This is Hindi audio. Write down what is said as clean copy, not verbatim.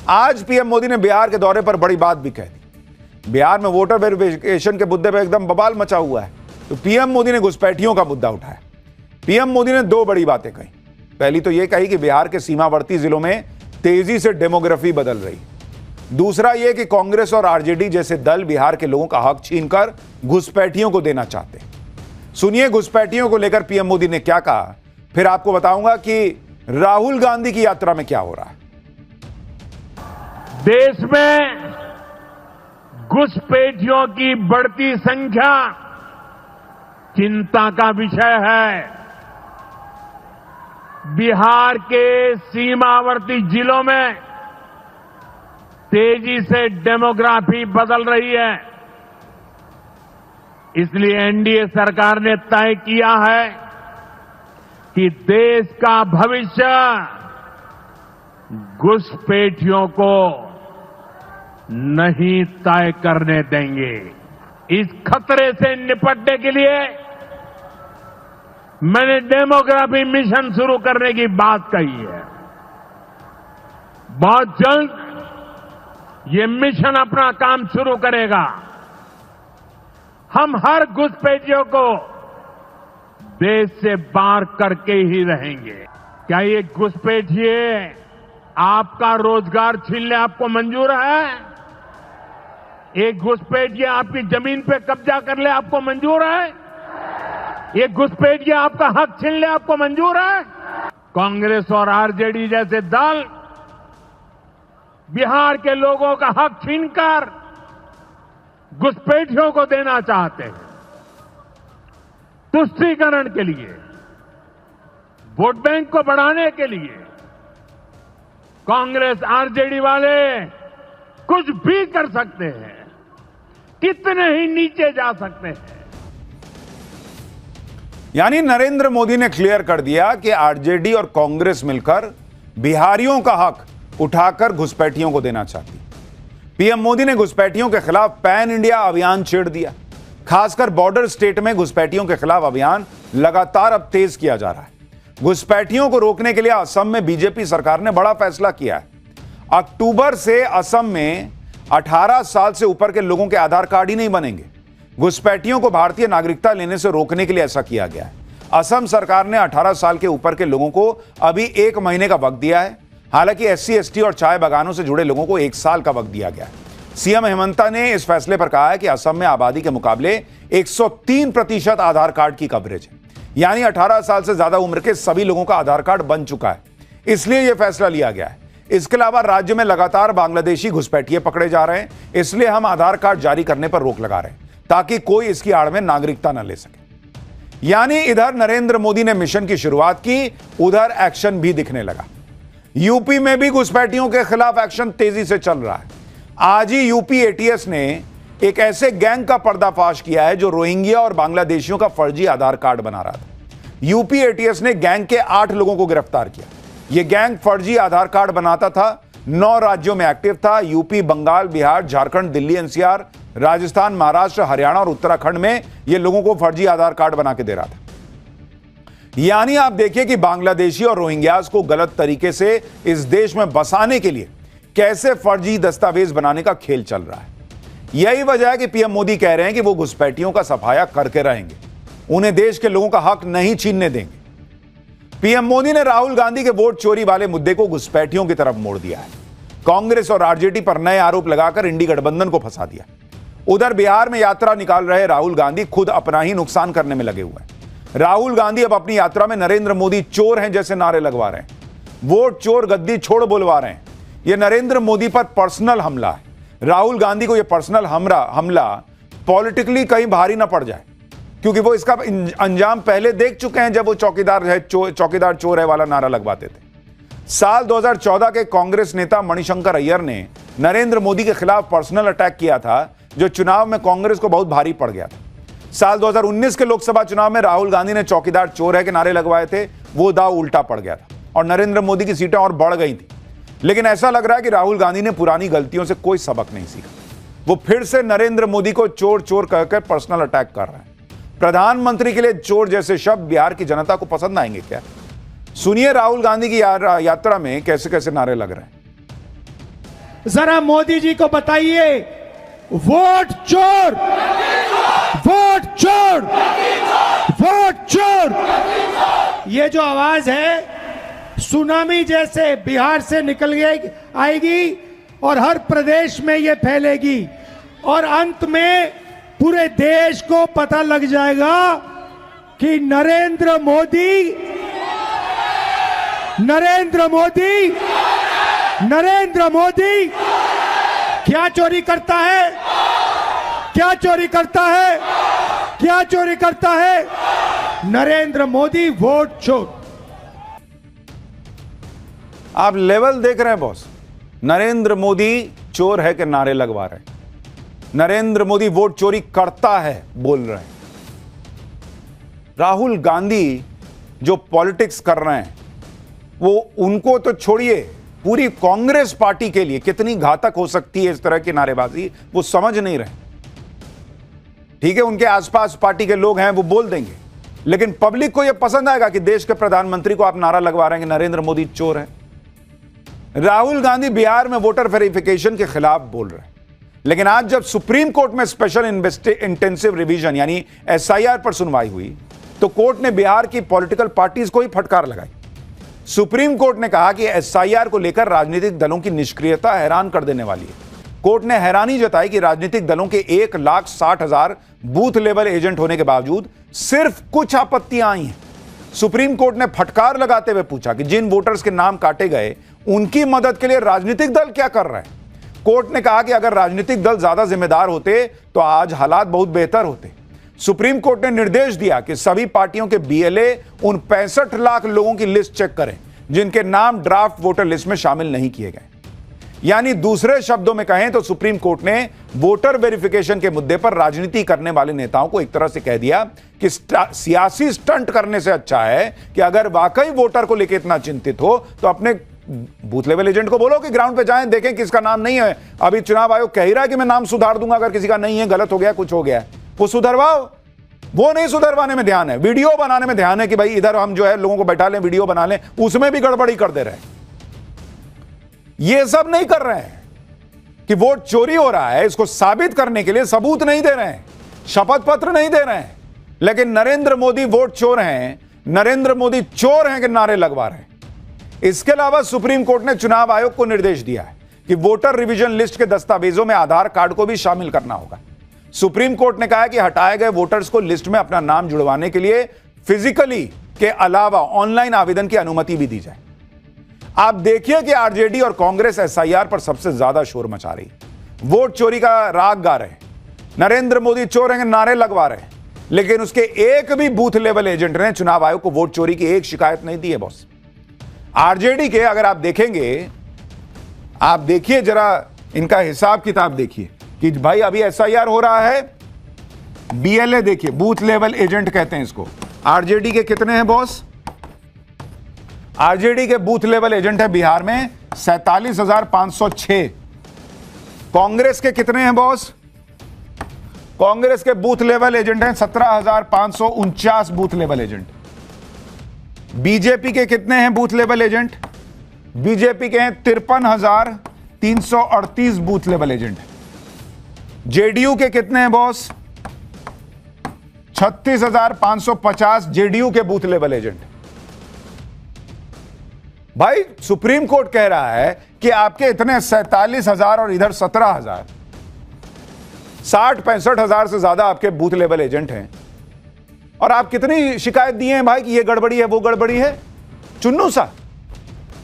आज पीएम मोदी ने बिहार के दौरे पर बड़ी बात भी कह दी। बिहार में वोटर वेरिफिकेशन के मुद्दे पर एकदम बवाल मचा हुआ है, तो पीएम मोदी ने घुसपैठियों का मुद्दा उठाया। पीएम मोदी ने दो बड़ी बातें कही। पहली तो यह कही कि बिहार के सीमावर्ती जिलों में तेजी से डेमोग्राफी बदल रही। दूसरा यह कि कांग्रेस और आरजेडी जैसे दल बिहार के लोगों का हक छीनकर घुसपैठियों को देना चाहते हैं। सुनिए घुसपैठियों को लेकर पीएम मोदी ने क्या कहा, फिर आपको बताऊंगा कि राहुल गांधी की यात्रा में क्या हो रहा है। देश में घुसपैठियों की बढ़ती संख्या चिंता का विषय है। बिहार के सीमावर्ती जिलों में तेजी से डेमोग्राफी बदल रही है। इसलिए एनडीए सरकार ने तय किया है कि देश का भविष्य घुसपैठियों को नहीं तय करने देंगे। इस खतरे से निपटने के लिए मैंने डेमोग्राफी मिशन शुरू करने की बात कही है। बहुत जल्द ये मिशन अपना काम शुरू करेगा। हम हर घुसपैठियों को देश से बाहर करके ही रहेंगे। क्या ये घुसपैठिए आपका रोजगार छीनने आपको मंजूर है? एक घुसपैठिए आपकी जमीन पे कब्जा कर ले आपको मंजूर है? एक घुसपैठिए आपका हक छीन ले आपको मंजूर है? कांग्रेस और आरजेडी जैसे दल बिहार के लोगों का हक छीनकर घुसपैठियों को देना चाहते हैं। तुष्टीकरण के लिए, वोट बैंक को बढ़ाने के लिए कांग्रेस आरजेडी वाले कुछ भी कर सकते हैं, कितने ही नीचे जा सकते हैं। यानी नरेंद्र मोदी ने क्लियर कर दिया कि आरजेडी और कांग्रेस मिलकर बिहारियों का हक उठाकर घुसपैठियों को देना चाहती। पीएम मोदी ने घुसपैठियों के खिलाफ पैन इंडिया अभियान छेड़ दिया। खासकर बॉर्डर स्टेट में घुसपैठियों के खिलाफ अभियान लगातार अब तेज किया जा रहा है। घुसपैठियों को रोकने के लिए असम में बीजेपी सरकार ने बड़ा फैसला किया है। अक्टूबर से असम में 18 साल से ऊपर के लोगों के आधार कार्ड ही नहीं बनेंगे। घुसपैठियों को भारतीय नागरिकता लेने से रोकने के लिए ऐसा किया गया है। असम सरकार ने 18 साल के ऊपर के लोगों को अभी 1 महीने का वक्त दिया है। हालांकि एससी, एसटी और चाय बागानों से जुड़े लोगों को 1 साल का वक्त दिया गया है। सीएम हेमंता ने इस फैसले पर कहा है कि असम में आबादी के मुकाबले 103% आधार कार्ड की कवरेज है। यानी 18 साल से ज्यादा उम्र के सभी लोगों का आधार कार्ड बन चुका है, इसलिए यह फैसला लिया गया है। इसके अलावा राज्य में लगातार बांग्लादेशी घुसपैठिए पकड़े जा रहे हैं, इसलिए हम आधार कार्ड जारी करने पर रोक लगा रहे हैं ताकि कोई इसकी आड़ में नागरिकता न ले सके। यानी इधर नरेंद्र मोदी ने मिशन की शुरुआत की, उधर एक्शन भी दिखने लगा। यूपी में भी घुसपैठियों के खिलाफ एक्शन तेजी से चल रहा है। आज ही यूपी एटीएस ने एक ऐसे गैंग का पर्दाफाश किया है जो रोहिंग्या और बांग्लादेशियों का फर्जी आधार कार्ड बना रहा था। यूपी एटीएस ने गैंग के 8 लोगों को गिरफ्तार किया। यह गैंग फर्जी आधार कार्ड बनाता था, 9 राज्यों में एक्टिव था। यूपी, बंगाल, बिहार, झारखंड, दिल्ली एनसीआर, राजस्थान, महाराष्ट्र, हरियाणा और उत्तराखंड में यह लोगों को फर्जी आधार कार्ड बना के दे रहा था। यानी आप देखिए कि बांग्लादेशी और रोहिंग्यास को गलत तरीके से इस देश में बसाने के लिए कैसे फर्जी दस्तावेज बनाने का खेल चल रहा है। यही वजह है कि पीएम मोदी कह रहे हैं कि वो घुसपैठियों का सफाया करके रहेंगे, उन्हें देश के लोगों का हक नहीं छीनने देंगे। पीएम मोदी ने राहुल गांधी के वोट चोरी वाले मुद्दे को घुसपैठियों की तरफ मोड़ दिया है। कांग्रेस और आरजेडी पर नए आरोप लगाकर इंडी गठबंधन को फंसा दिया। उधर बिहार में यात्रा निकाल रहे राहुल गांधी खुद अपना ही नुकसान करने में लगे हुए हैं। राहुल गांधी अब अपनी यात्रा में नरेंद्र मोदी चोर हैं जैसे नारे लगवा रहे हैं, वोट चोर गद्दी छोड़ बोलवा रहे हैं। यह नरेंद्र मोदी पर पर्सनल हमला है। राहुल गांधी को यह पर्सनल हमला पॉलिटिकली कहीं भारी ना पड़ जाए, क्योंकि वो इसका अंजाम पहले देख चुके हैं जब वो चौकीदार चोर है वाला नारा लगवाते थे। साल 2014 के कांग्रेस नेता मणिशंकर अय्यर ने नरेंद्र मोदी के खिलाफ पर्सनल अटैक किया था, जो चुनाव में कांग्रेस को बहुत भारी पड़ गया था। साल 2019 के लोकसभा चुनाव में राहुल गांधी ने चौकीदार चोर है के नारे लगवाए थे, वो दाव उल्टा पड़ गया था और नरेंद्र मोदी की सीटें और बढ़ गई थी। लेकिन ऐसा लग रहा है कि राहुल गांधी ने पुरानी गलतियों से कोई सबक नहीं सीखा। वो फिर से नरेंद्र मोदी को चोर चोर कहकर पर्सनल अटैक कर रहे हैं। प्रधानमंत्री के लिए चोर जैसे शब्द बिहार की जनता को पसंद आएंगे क्या? सुनिए राहुल गांधी की यात्रा में कैसे कैसे नारे लग रहे हैं। जरा मोदी जी को बताइए, वोट चोर, वोट चोर, वोट चोर। ये जो आवाज है सुनामी जैसे बिहार से निकल आएगी और हर प्रदेश में ये फैलेगी और अंत में पूरे देश को पता लग जाएगा कि नरेंद्र मोदी क्या चोरी करता है, क्या चोरी करता है, क्या चोरी करता है। नरेंद्र मोदी वोट चोर। आप लेवल देख रहे हैं बॉस। नरेंद्र मोदी चोर है कि नारे लगवा रहे हैं। नरेंद्र मोदी वोट चोरी करता है बोल रहे हैं। राहुल गांधी जो पॉलिटिक्स कर रहे हैं वो उनको तो छोड़िए, पूरी कांग्रेस पार्टी के लिए कितनी घातक हो सकती है इस तरह की नारेबाजी, वो समझ नहीं रहे। ठीक है, उनके आसपास पार्टी के लोग हैं वो बोल देंगे, लेकिन पब्लिक को यह पसंद आएगा कि देश के प्रधानमंत्री को आप नारा लगवा रहे हैं कि नरेंद्र मोदी चोर है। राहुल गांधी बिहार में वोटर वेरिफिकेशन के खिलाफ बोल रहे हैं, लेकिन आज जब सुप्रीम कोर्ट में स्पेशल इंटेंसिव रिवीजन यानी एसआईआर पर सुनवाई हुई तो कोर्ट ने बिहार की पॉलिटिकल पार्टीज को ही फटकार लगाई। सुप्रीम कोर्ट ने कहा कि एसआईआर को लेकर राजनीतिक दलों की निष्क्रियता हैरान कर देने वाली है। कोर्ट ने हैरानी जताई कि राजनीतिक दलों के 1,60,000 बूथ लेवल एजेंट होने के बावजूद सिर्फ कुछ आपत्तियां आई हैं। सुप्रीम कोर्ट ने फटकार लगाते हुए पूछा कि जिन वोटर्स के नाम काटे गए उनकी मदद के लिए राजनीतिक दल क्या कर रहे हैं। कोर्ट ने कहा कि अगर राजनीतिक दल ज्यादा जिम्मेदार होते तो आज हालात बहुत बेहतर होते। सुप्रीम कोर्ट ने निर्देश दिया कि सभी पार्टियों के बीएलए उन 65 लाख लोगों की लिस्ट चेक करें जिनके नाम ड्राफ्ट वोटर लिस्ट में शामिल नहीं किए गए। यानी दूसरे शब्दों में कहें तो सुप्रीम कोर्ट ने वोटर वेरिफिकेशन के मुद्दे पर राजनीति करने वाले नेताओं को एक तरह से कह दिया कि सियासी स्टंट करने से अच्छा है कि अगर वाकई वोटर को लेकर इतना चिंतित हो तो अपने बूथ लेवल एजेंट को बोलो कि ग्राउंड पे जाएं, देखें किसका नाम नहीं है। अभी चुनाव आयोग कह ही रहा है कि मैं नाम सुधार दूंगा अगर किसी का नहीं है, गलत हो गया, कुछ हो गया, वो सुधरवाओ। वो नहीं सुधरवाने में ध्यान है, वीडियो बनाने में ध्यान है कि भाई इधर हम जो है लोगों को बैठा लें, वीडियो बना लें, उसमें भी गड़बड़ी कर दे रहे हैं। ये सब नहीं कर रहे हैं कि वोट चोरी हो रहा है, इसको साबित करने के लिए सबूत नहीं दे रहे हैं, शपथ पत्र नहीं दे रहे हैं, लेकिन नरेंद्र मोदी वोट चोर हैं, नरेंद्र मोदी चोर हैं कि नारे लगवा रहे हैं। इसके अलावा सुप्रीम कोर्ट ने चुनाव आयोग को निर्देश दिया है कि वोटर रिवीजन लिस्ट के दस्तावेजों में आधार कार्ड को भी शामिल करना होगा। सुप्रीम कोर्ट ने कहा है कि हटाए गए वोटर्स को लिस्ट में अपना नाम जुड़वाने के लिए फिजिकली के अलावा ऑनलाइन आवेदन की अनुमति भी दी जाए। आप देखिए कि आरजेडी और कांग्रेस एसआईआर पर सबसे ज्यादा शोर मचा रही, वोट चोरी का राग गा रहे, नरेंद्र मोदी चोर हैं नारे लगवा रहे, लेकिन उसके एक भी बूथ लेवल एजेंट ने चुनाव आयोग को वोट चोरी की एक शिकायत नहीं दी है। बॉस आरजेडी के अगर आप देखेंगे, आप देखिए जरा इनका हिसाब किताब देखिए कि भाई अभी एसआईआर हो रहा है, बीएलए देखिए, बूथ लेवल एजेंट कहते हैं इसको। आरजेडी के कितने हैं बॉस? आरजेडी के बूथ लेवल एजेंट है बिहार में 47,506। कांग्रेस के कितने हैं बॉस? कांग्रेस के बूथ लेवल एजेंट हैं 17,549 बूथ लेवल एजेंट। बीजेपी के कितने हैं बूथ लेवल एजेंट? बीजेपी के हैं 53,338 बूथ लेवल एजेंट। जेडीयू के कितने हैं बॉस? 36,550 जेडीयू के बूथ लेवल एजेंट। भाई सुप्रीम कोर्ट कह रहा है कि आपके इतने 47,000 और इधर 17,000, 60-65,000 से ज्यादा आपके बूथ लेवल एजेंट हैं, और आप कितनी शिकायत दिए हैं भाई कि ये गड़बड़ी है वो गड़बड़ी है? चुन्नू सा